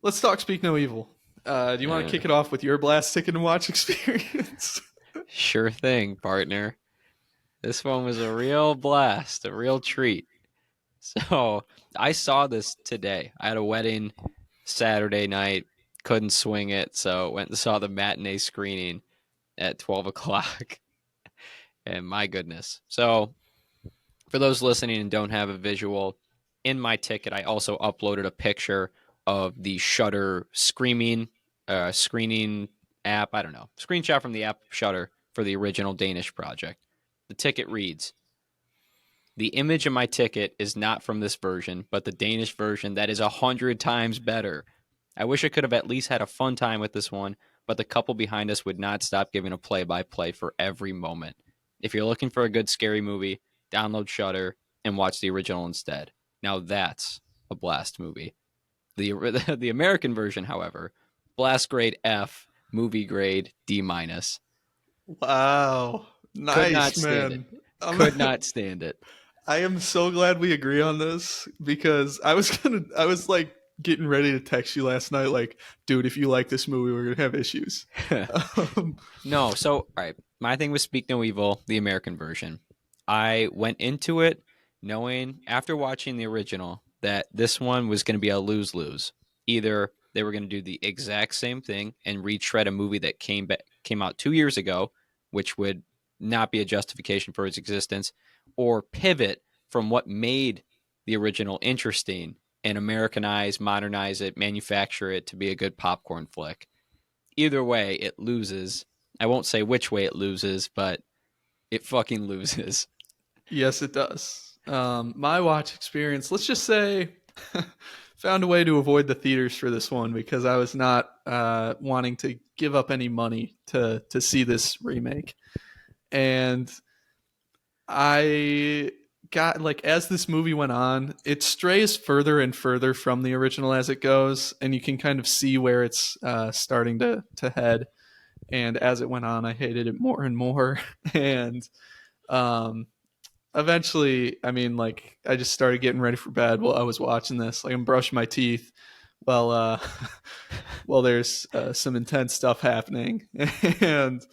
let's talk Speak No Evil. Do you want to Uh, kick it off with your blast ticket and watch experience? sure thing, partner. This one was a real blast, a real treat. So I saw this today. I had a wedding Saturday night, couldn't swing it, so went and saw the matinee screening at 12 o'clock. And my goodness. So for those listening and don't have a visual, in my ticket, I also uploaded a picture of the Shutter screening app. I don't know, screenshot from the app Shutter for the original Danish project. The ticket reads: the image in my ticket is not from this version, but the Danish version that is 100 times better. I wish I could have at least had a fun time with this one, but the couple behind us would not stop giving a play by play for every moment. If you're looking for a good scary movie, download Shutter and watch the original instead. Now that's a blast movie. The the American version, however, blast grade F, movie grade D minus. Wow, Could nice not stand it. man. Um, Could not stand it. I am so glad we agree on this because I was like getting ready to text you last night, like, dude, if you like this movie, we're gonna have issues. Um, No, so all right. My thing was Speak No Evil, the American version. I went into it knowing after watching the original that this one was going to be a lose lose. Either they were going to do the exact same thing and retread a movie that came out 2 years ago, which would not be a justification for its existence, or pivot from what made the original interesting and Americanize, modernize it, manufacture it to be a good popcorn flick. Either way, it loses. I won't say which way it loses, but it fucking loses. yes, it does. My watch experience, let's just say, found a way to avoid the theaters for this one because I was not wanting to give up any money to see this remake, and I got like as this movie went on, it strays further and further from the original as it goes, and you can kind of see where it's starting to head. And as it went on, I hated it more and more, and um, eventually, I mean, like I just started getting ready for bed while I was watching this. Like I'm brushing my teeth. Well, well, there's some intense stuff happening, and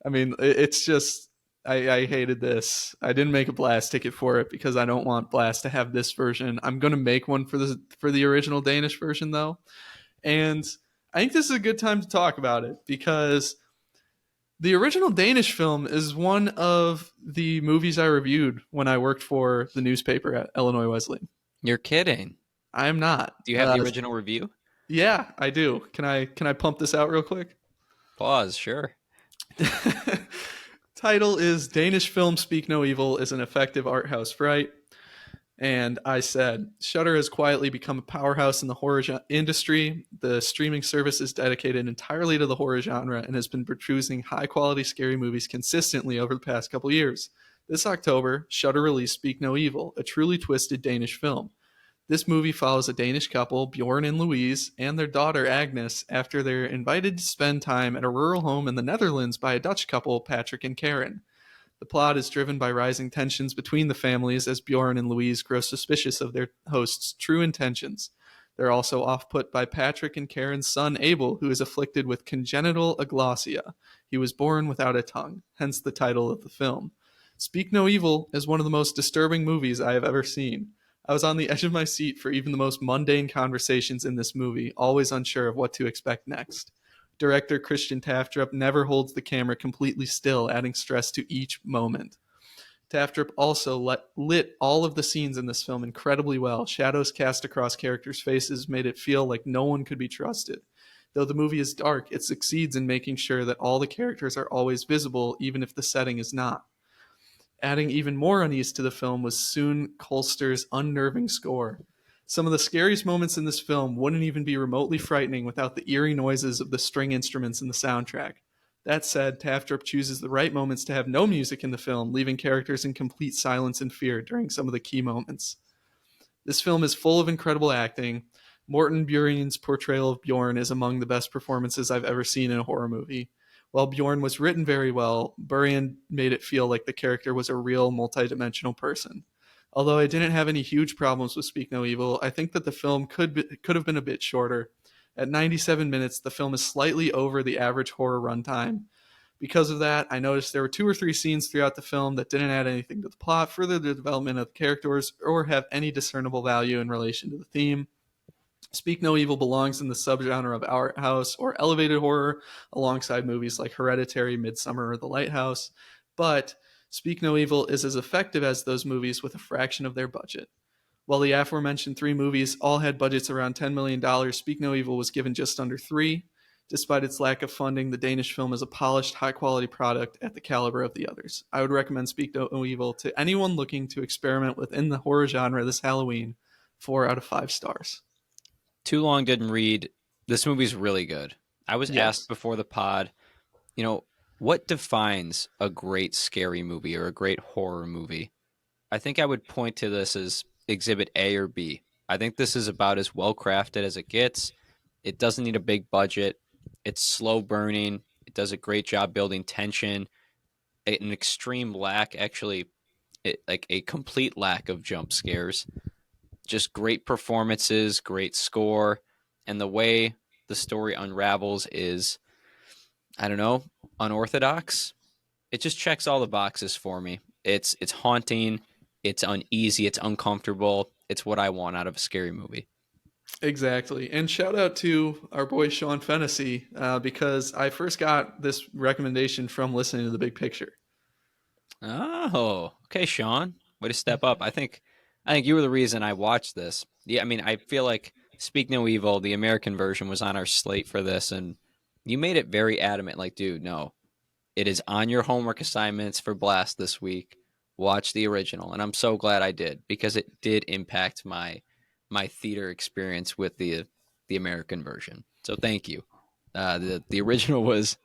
I mean, it's just I hated this. I didn't make a blast ticket for it because I don't want Blast to have this version. I'm gonna make one for the original Danish version though, and I think this is a good time to talk about it because the original Danish film is one of the movies I reviewed when I worked for the newspaper at Illinois Wesleyan. You're kidding. I'm not. Do you have the original review? Yeah, I do. Can I pump this out real quick? Pause, sure. Title is Danish film Speak No Evil is an effective art house fright. And I said, Shudder has quietly become a powerhouse in the horror industry. The streaming service is dedicated entirely to the horror genre and has been producing high quality scary movies consistently over the past couple years. This October, Shudder released Speak No Evil, a truly twisted Danish film. This movie follows a Danish couple, Bjorn and Louise, and their daughter Agnes after they're invited to spend time at a rural home in the Netherlands by a Dutch couple, Patrick and Karen. The plot is driven by rising tensions between the families as Bjorn and Louise grow suspicious of their host's true intentions. They're also off put by Patrick and Karen's son Abel, who is afflicted with congenital aglossia. He was born without a tongue, hence the title of the film. Speak No Evil is one of the most disturbing movies I have ever seen. I was on the edge of my seat for even the most mundane conversations in this movie, always unsure of what to expect next. Director Christian Taftrup never holds the camera completely still, adding stress to each moment. Taftrup also lit all of the scenes in this film incredibly well. Shadows cast across characters' faces made it feel like no one could be trusted. Though the movie is dark, it succeeds in making sure that all the characters are always visible, even if the setting is not. Adding even more unease to the film was Soon Kolster's unnerving score. Some of the scariest moments in this film wouldn't even be remotely frightening without the eerie noises of the string instruments in the soundtrack. That said, Taftrup chooses the right moments to have no music in the film, leaving characters in complete silence and fear during some of the key moments. This film is full of incredible acting. Morten Burin's portrayal of Bjorn is among the best performances I've ever seen in a horror movie. While Bjorn was written very well, Burian made it feel like the character was a real multidimensional person. Although I didn't have any huge problems with Speak No Evil, I think that the film could have been a bit shorter. At 97 minutes, the film is slightly over the average horror runtime. Because of that, I noticed there were 2 or 3 scenes throughout the film that didn't add anything to the plot, further the development of the characters, or have any discernible value in relation to the theme. Speak No Evil belongs in the subgenre of art house or elevated horror alongside movies like Hereditary, Midsummer, or The Lighthouse. But Speak No Evil is as effective as those movies with a fraction of their budget. While the aforementioned 3 movies all had budgets around $10 million, Speak No Evil was given just under 3. Despite its lack of funding, the Danish film is a polished, high quality product at the caliber of the others. I would recommend Speak No Evil to anyone looking to experiment within the horror genre this Halloween. 4 out of 5 stars. Too long didn't read. This movie's really good. I was asked Yes. before the pod, you know, what defines a great scary movie or a great horror movie? I think I would point to this as exhibit A or B. I think this is about as well crafted as it gets. It doesn't need a big budget. It's slow burning. It does a great job building tension. An extreme lack, actually, like a complete lack of jump scares. Just great performances, great score, and the way the story unravels is, I don't know, unorthodox. It just checks all the boxes for me. It's haunting, it's uneasy, it's uncomfortable. It's what I want out of a scary movie. Exactly. And shout out to our boy Sean Fennessy because I first got this recommendation from listening to The Big Picture. Oh, okay, Sean. Way to step up. I think you were the reason I watched this. Yeah, I mean, I feel like Speak No Evil, the American version, was on our slate for this, and you made it very adamant. Like, dude, no, it is on your homework assignments for Blast this week. Watch the original, and I'm so glad I did because it did impact my theater experience with the American version. So thank you. The original was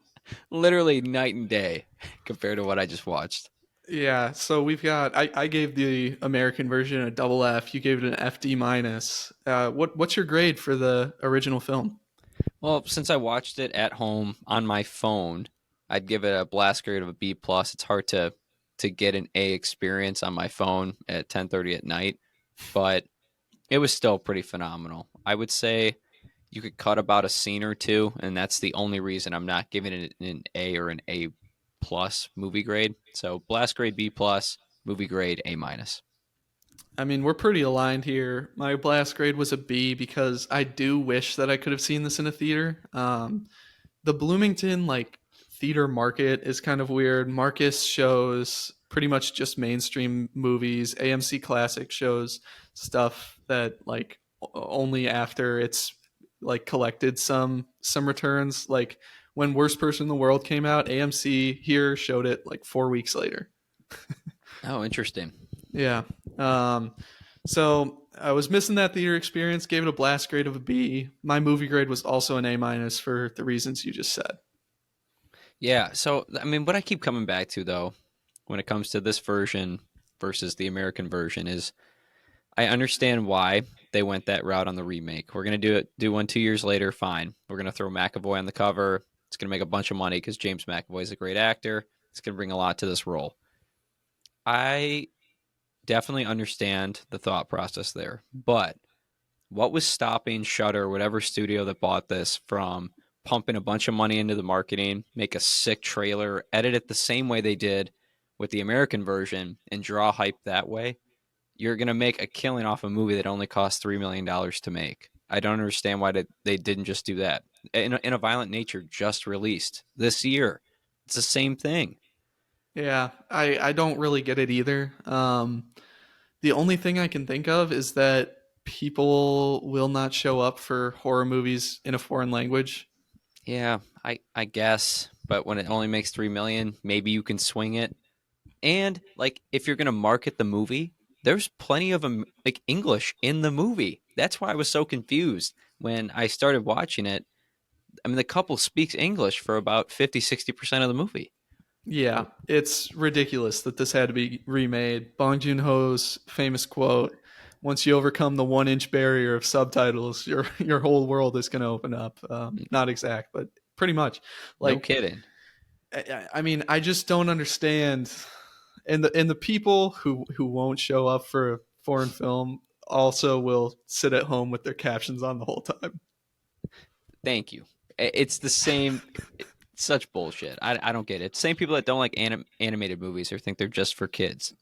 literally night and day compared to what I just watched. Yeah, so we've got. I gave the American version a double F. You gave it an FD minus. What's your grade for the original film? Well, since I watched it at home on my phone, I'd give it a blast grade of a B plus. It's hard to get an A experience on my phone at 10:30 at night, but it was still pretty phenomenal. I would say you could cut about a scene or two, and that's the only reason I'm not giving it an A or an A plus movie grade. So blast grade B plus, movie grade A minus. I mean, we're pretty aligned here. My blast grade was a B because I do wish that I could have seen this in a theater. The Bloomington theater market is kind of weird. Marcus shows pretty much just mainstream movies. AMC Classic shows stuff that only after it's collected some returns. Like when Worst Person in the World came out, AMC here showed it like 4 weeks later. Oh, interesting. Yeah. Um, so I was missing that theater experience. Gave it a blast grade of a B. My movie grade was also an A minus for the reasons you just said. Yeah. So, I mean, what I keep coming back to, though, when it comes to this version versus the American version, is I understand why they went that route on the remake. We're gonna do one 2 years later. Fine. We're gonna throw McAvoy on the cover. It's gonna make a bunch of money because James McAvoy is a great actor. It's gonna bring a lot to this role. I definitely understand the thought process there, but what was stopping Shudder, whatever studio that bought this, from pumping a bunch of money into the marketing, make a sick trailer, edit it the same way they did with the American version, and draw hype that way? You're going to make a killing off a movie that only cost $3 million to make. I don't understand why they didn't just do that. In a Violent Nature just released this year. It's the same thing. Yeah, I don't really get it either. The only thing I can think of is that people will not show up for horror movies in a foreign language. Yeah, I guess, but when it only makes 3 million, maybe you can swing it. And like if you're going to market the movie, there's plenty of like English in the movie. That's why I was so confused when I started watching it. I mean, the couple speaks English for about 50-60% of the movie. Yeah, it's ridiculous that this had to be remade. Bong Joon Ho's famous quote: "Once you overcome the 1 inch barrier of subtitles, your whole world is going to open up." Not exact, but pretty much. No Like, kidding. I mean, I just don't understand. And the people who won't show up for a foreign film also will sit at home with their captions on the whole time. Thank you. It's the same. Such bullshit. I don't get it. Same people that don't like animated movies or think they're just for kids.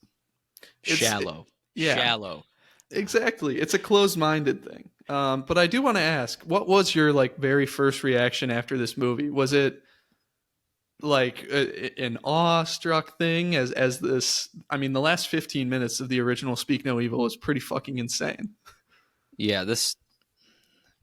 It's Shallow. yeah, Shallow. exactly. It's a closed-minded thing. But I do want to ask, what was your like very first reaction after this movie? Was it like an awe-struck thing as this? I mean, the last 15 minutes of the original Speak No Evil is pretty fucking insane. Yeah, this.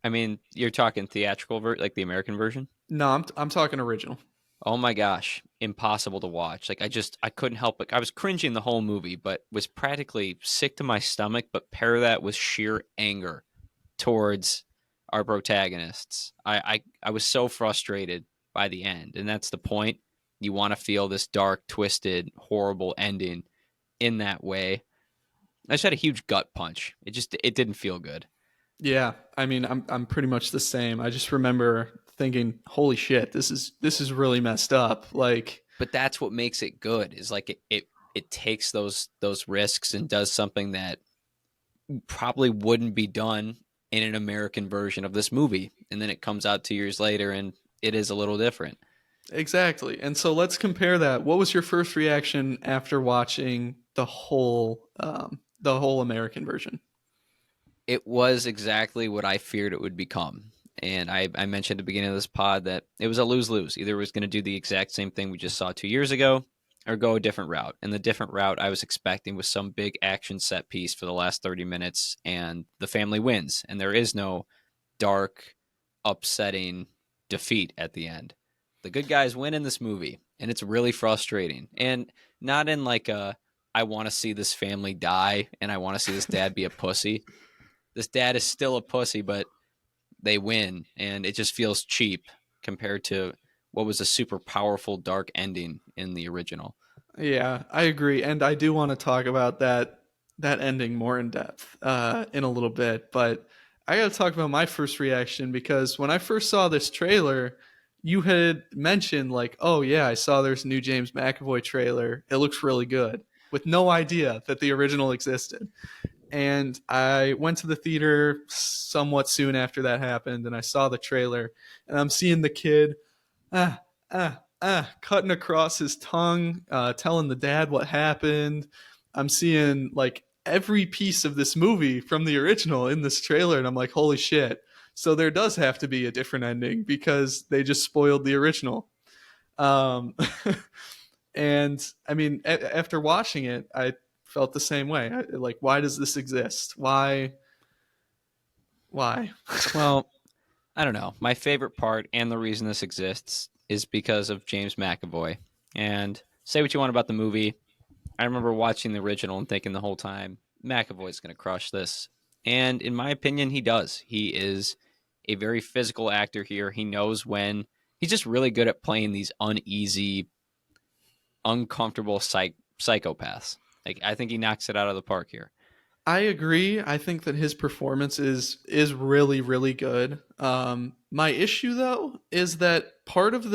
I mean, you're talking theatrical like the American version. No, I'm talking original. Oh my gosh, impossible to watch. Like I couldn't help it. I was cringing the whole movie, but was practically sick to my stomach. But pair that with sheer anger towards our protagonists. I was so frustrated by the end, and that's the point. You want to feel this dark, twisted, horrible ending in that way. I just had a huge gut punch. It didn't feel good. Yeah, I mean, I'm pretty much the same. I just remember thinking, "Holy shit, this is really messed up." Like, But that's what makes it good. Is like it takes those risks and does something that probably wouldn't be done in an American version of this movie, and then it comes out 2 years later and it is a little different. exactly. And so let's compare that. What was your first reaction after watching the whole American version? It was exactly what I feared it would become. And I mentioned at the beginning of this pod that it was a lose lose. Either it was going to do the exact same thing we just saw 2 years ago or go a different route. And the different route I was expecting was some big action set piece for the last 30 minutes and the family wins. And there is no dark, upsetting defeat at the end. The good guys win in this movie. And it's really frustrating. And not in like a, I want to see this family die and I want to see this dad be a pussy. This dad is still a pussy, but they win, and it just feels cheap compared to what was a super powerful dark ending in the original. Yeah, I agree, and I do want to talk about that ending more in depth in a little bit. But I got to talk about my first reaction because when I first saw this trailer, you had mentioned like, "Oh yeah, I saw there's a new James McAvoy trailer. It looks really good," with no idea that the original existed. And I went to the theater somewhat soon after that happened, and I saw the trailer, and I'm seeing the kid cutting across his tongue, telling the dad what happened. I'm seeing like every piece of this movie from the original in this trailer, and I'm like, holy shit. So there does have to be a different ending because they just spoiled the original. Um, and I mean, after watching it, I felt the same way. Like, why does this exist? Why? Why? Well, I don't know. My favorite part and the reason this exists is because of James McAvoy. And say what you want about the movie. I remember watching the original and thinking the whole time, McAvoy's going to crush this. And in my opinion, he does. He is a very physical actor here. He knows when. He's just really good at playing these uneasy, uncomfortable psychopaths. Like I think he knocks it out of the park here. I agree. I think that his performance is really really good. My issue though is that part of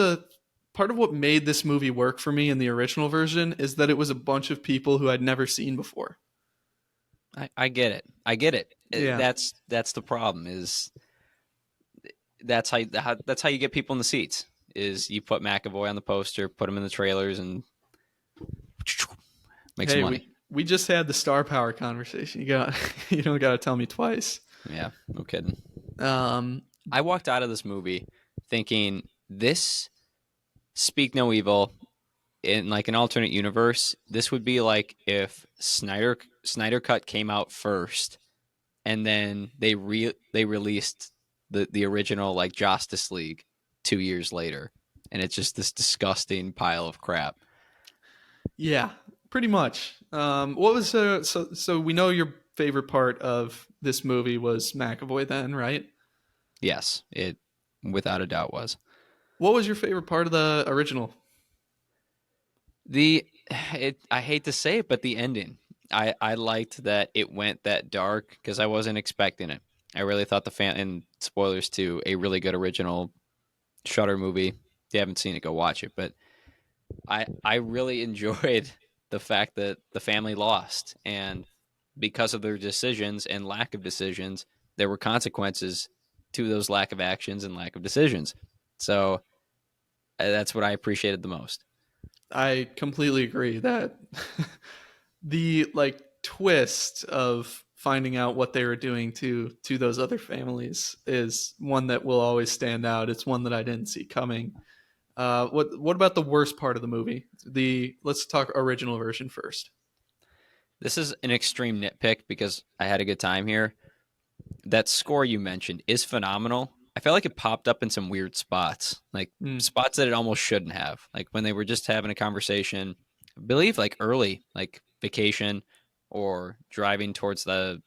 what made this movie work for me in the original version is that it was a bunch of people who I'd never seen before. I get it. I get it. Yeah. That's the problem. Is that's how you get people in the seats. Is you put McAvoy on the poster, put him in the trailers, and make some Hey, money. we just had the star power conversation. You got you don't got to tell me twice. Yeah, no kidding. Um, I walked out of this movie thinking this Speak No Evil in like an alternate universe. This would be like if Snyder Cut came out first, and then they released the original like Justice League 2 years later, and it's just this disgusting pile of crap. yeah, pretty much. What was so we know your favorite part of this movie was McAvoy then, right? Yes, it without a doubt was. What was your favorite part of the original? The I hate to say it, but the ending. I liked that it went that dark because I wasn't expecting it. I really thought the fan and spoilers to a really good original Shutter movie. If you haven't seen it, go watch it. But I really enjoyed the fact that the family lost, and because of their decisions and lack of decisions, there were consequences to those lack of actions and lack of decisions. So that's what I appreciated the most. I completely agree that the like twist of finding out what they were doing to those other families is one that will always stand out. It's one that I didn't see coming. What about the worst part of the movie? The Let's talk original version first. This is an extreme nitpick because I had a good time here. That score you mentioned is phenomenal. I felt like it popped up in some weird spots, like Mm. spots that it almost shouldn't have. Like when they were just having a conversation, I believe like early, like vacation or driving towards the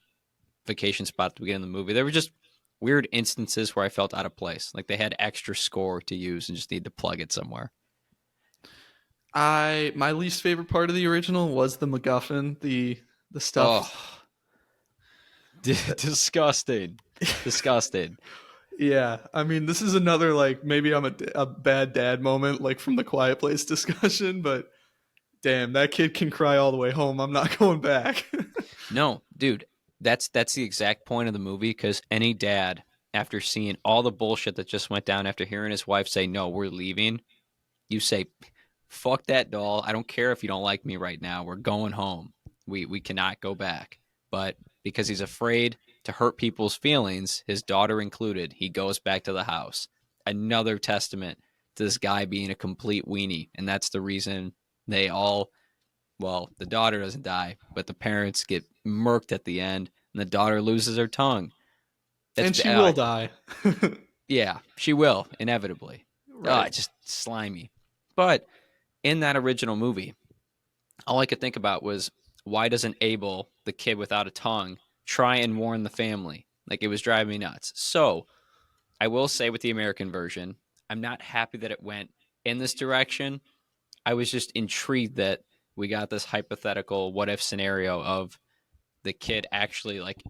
vacation spot at the beginning of the movie. There were just weird instances where I felt out of place. Like they had extra score to use and just need to plug it somewhere. I My least favorite part of the original was the MacGuffin, the stuff. Oh, disgusting. Disgusting. Yeah, I mean, this is another like maybe I'm a bad dad moment, like from the Quiet Place discussion, but damn, that kid can cry all the way home. I'm not going back. No, dude, that's the exact point of the movie because any dad, after seeing all the bullshit that just went down after hearing his wife say, "No, we're leaving," you say, "Fuck that doll. I don't care if you don't like me right now. We're going home. We cannot go back." But because he's afraid to hurt people's feelings, his daughter included, he goes back to the house. Another testament to this guy being a complete weenie, and that's the reason they all well, the daughter doesn't die, but the parents get murked at the end, and the daughter loses her tongue. That's And she will die. yeah, she will inevitably. Right. Just slimy. But in that original movie, all I could think about was why doesn't Abel, the kid without a tongue, try and warn the family? Like it was driving me nuts. So I will say with the American version, I'm not happy that it went in this direction. I was just intrigued that we got this hypothetical what if scenario of the kid actually like,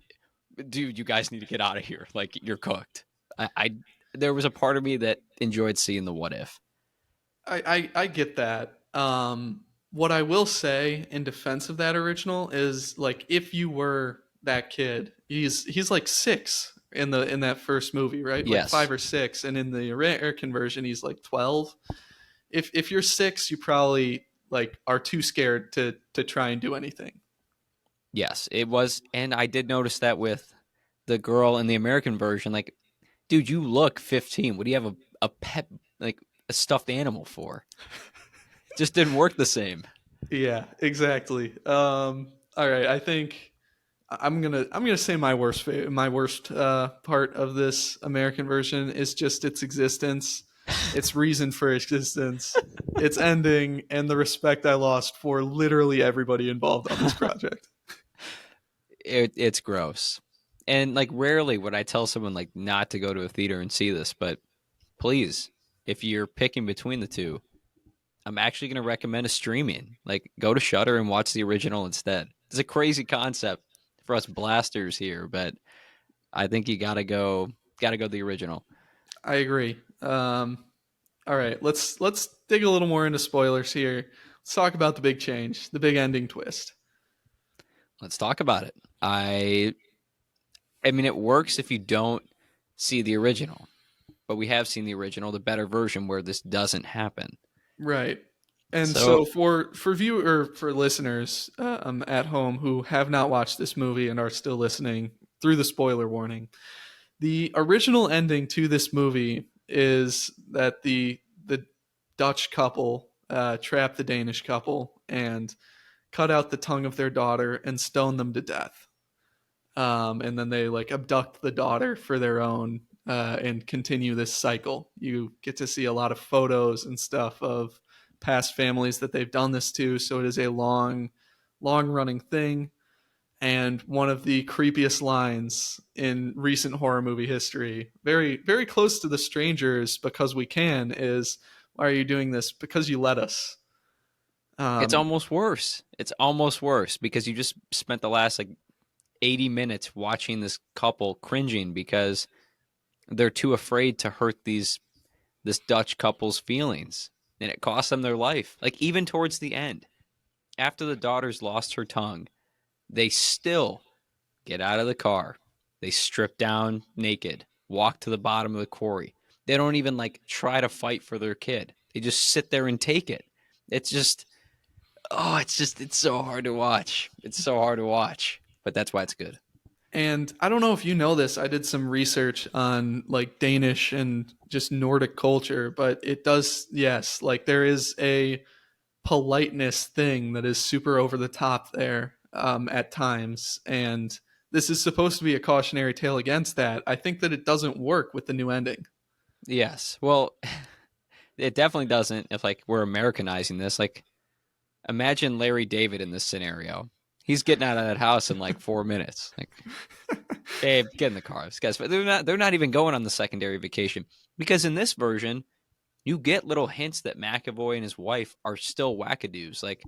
dude, you guys need to get out of here. Like you're cooked. I there was a part of me that enjoyed seeing the what if. I get that. What I will say in defense of that original is like if you were that kid, he's like 6 in that first movie, right? Like Yes. 5 or 6, and in the American version, he's like 12. If you're 6, you probably like are too scared to try and do anything. Yes, it was, and I did notice that with the girl in the American version. Like, dude, you look 15. What do you have a pet like a stuffed animal for? It just didn't work the same. Yeah, exactly. All right, I think I'm gonna say my worst part of this American version is just its existence, its reason for existence, its ending, and the respect I lost for literally everybody involved on this project. It's gross, and like rarely would I tell someone like not to go to a theater and see this, but please, if you're picking between the two, I'm actually going to recommend a streaming. Like, go to Shutter and watch the original instead. It's a crazy concept for us blasters here, but I think you gotta go the original. I agree. All right, let's dig a little more into spoilers here. Let's talk about the big change, the big ending twist. Let's talk about it. I mean, it works if you don't see the original, but we have seen the original, the better version where this doesn't happen. Right. And So so for viewer for listeners at home who have not watched this movie and are still listening through the spoiler warning, the original ending to this movie is that the Dutch couple trap the Danish couple and cut out the tongue of their daughter and stone them to death. And then they like abduct the daughter for their own and continue this cycle. You get to see a lot of photos and stuff of past families that they've done this to. So it is a long running thing. And one of the creepiest lines in recent horror movie history, very, very close to The Strangers because we can, is why are you doing this? Because you let us. it's Um, almost worse. It's almost worse because you just spent the last like 80 minutes watching this couple cringing because they're too afraid to hurt this Dutch couple's feelings. And it cost them their life. Like even towards the end, after the daughter's lost her tongue, they still get out of the car. They strip down naked. walk to the bottom of the quarry. They don't even like try to fight for their kid. They just sit there and take it. It's just, oh, it's so hard to watch. It's so hard to watch, but that's why it's good. And I don't know if you know this, I did some research on like Danish and just Nordic culture, but it does, yes, like there is a politeness thing that is super over the top there at times. And this is supposed to be a cautionary tale against that. I think that it doesn't work with the new ending. Yes. Well, it definitely doesn't if like we're Americanizing this. Like imagine Larry David in this scenario. He's getting out of that house in like 4 minutes. Like, Dave, get in the car. This guy's they're not even going on the secondary vacation. Because in this version, you get little hints that McAvoy and his wife are still wackadoos. Like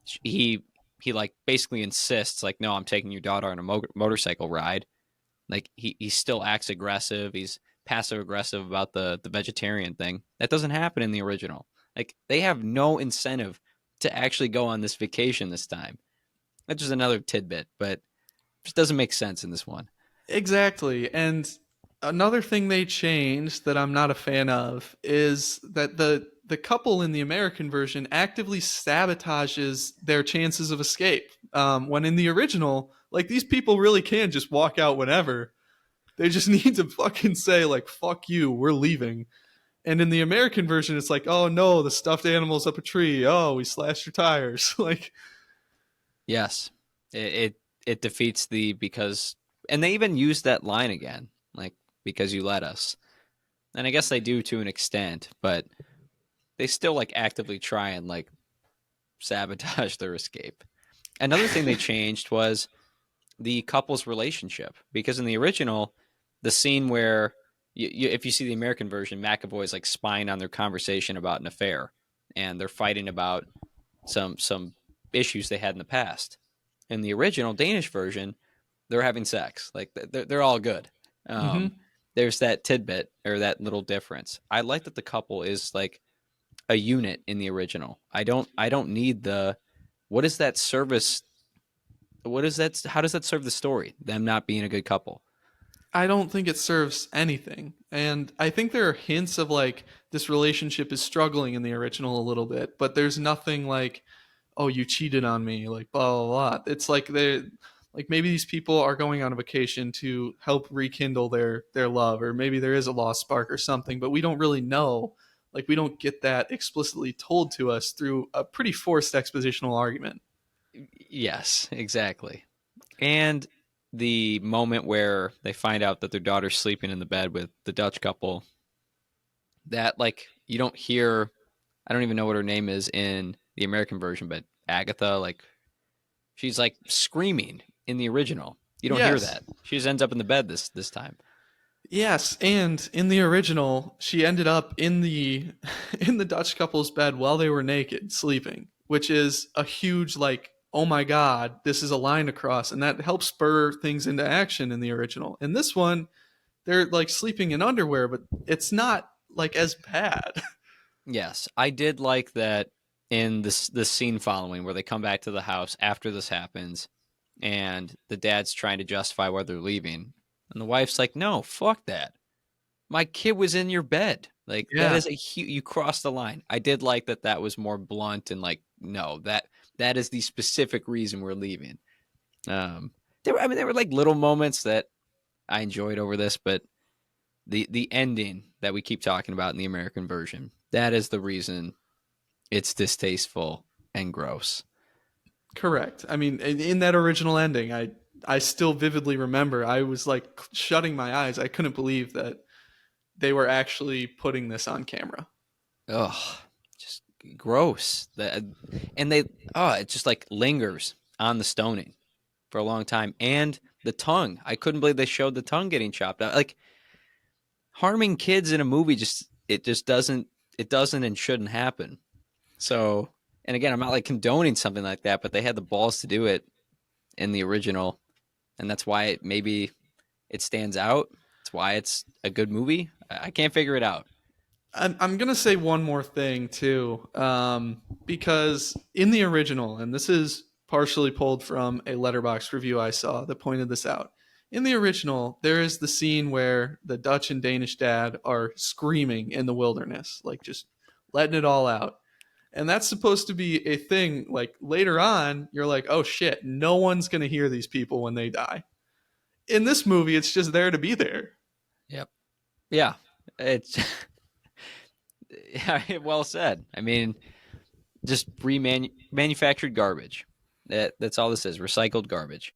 he he like basically insists, like, no, I'm taking your daughter on a motorcycle ride. Like he still acts aggressive. He's passive aggressive about the vegetarian thing. That doesn't happen in the original. Like they have no incentive to actually go on this vacation this time. That's just another tidbit, but it just doesn't make sense in this one. Exactly. And another thing they changed that I'm not a fan of is that the couple in the American version actively sabotages their chances of escape. When in the original, like these people really can just walk out whenever. They just need to fucking say like "fuck you, we're leaving." And in the American version, it's like, "Oh no, the stuffed animal's up a tree. Oh, we slashed your tires." Like, Yes, it defeats the because, and they even use that line again, like because you let us. And I guess they do to an extent, but they still like actively try and like sabotage their escape. Another thing they changed was the couple's relationship because in the original, the scene where if you see the American version, McAvoy's like spying on their conversation about an affair, and they're fighting about some issues they had in the past. In the original Danish version, they're having sex. Like they're all good. mm-hmm. Um, there's that tidbit or that little difference. I like that the couple is like a unit in the original. I don't need the what is that service? What is that? How does that serve the story? Them not being a good couple. I don't think it serves anything. And I think there are hints of like this relationship is struggling in the original a little bit, but there's nothing like, oh, you cheated on me, like blah blah blah. It's like they like maybe these people are going on a vacation to help rekindle their love, or maybe there is a lost spark or something, but we don't really know. Like we don't get that explicitly told to us through a pretty forced expositional argument. Yes, exactly. And the moment where they find out that their daughter's sleeping in the bed with the Dutch couple, that like you don't hear, I don't even know what her name is in the American version, but Agatha, like she's like screaming in the original. You don't hear Yes. that. She just ends up in the bed this time. Yes, and in the original, she ended up in the in the Dutch couple's bed while they were naked, sleeping, which is a huge like, oh my god, this is a line to cross, and that helps spur things into action in the original. In this one, they're like sleeping in underwear, but it's not like as bad. Yes, I did like that in this scene following where they come back to the house after this happens and the dad's trying to justify why they're leaving. And the wife's like, "No, fuck that. My kid was in your bed." Like that Yeah. is a huge you crossed the line. I did like that that was more blunt and like, no, that is the specific reason we're leaving. There were like little moments that I enjoyed over this, but the ending that we keep talking about in the American version, that is the reason it's distasteful and gross. Correct. I mean, in that original ending, I still vividly remember I was like shutting my eyes. I couldn't believe that they were actually putting this on camera. Ugh, just gross. That and they it just like lingers on the stoning for a long time. And the tongue. I couldn't believe they showed the tongue getting chopped out. Like harming kids in a movie just doesn't and shouldn't happen. So and again, I'm not like condoning something like that, but they had the balls to do it in the original, and that's why maybe it stands out. It's why it's a good movie. I can't figure it out. I'm gonna say one more thing too, because in the original, and this is partially pulled from a letterbox review I saw that pointed this out. In the original, there is the scene where the Dutch and Danish dad are screaming in the wilderness, like just letting it all out. And that's supposed to be a thing. Like later on, you're like, oh shit, no one's going to hear these people when they die. In this movie, it's just there to be there. Yep. Yeah. It's yeah, well said. I mean, just manufactured garbage. That's all this is, recycled garbage.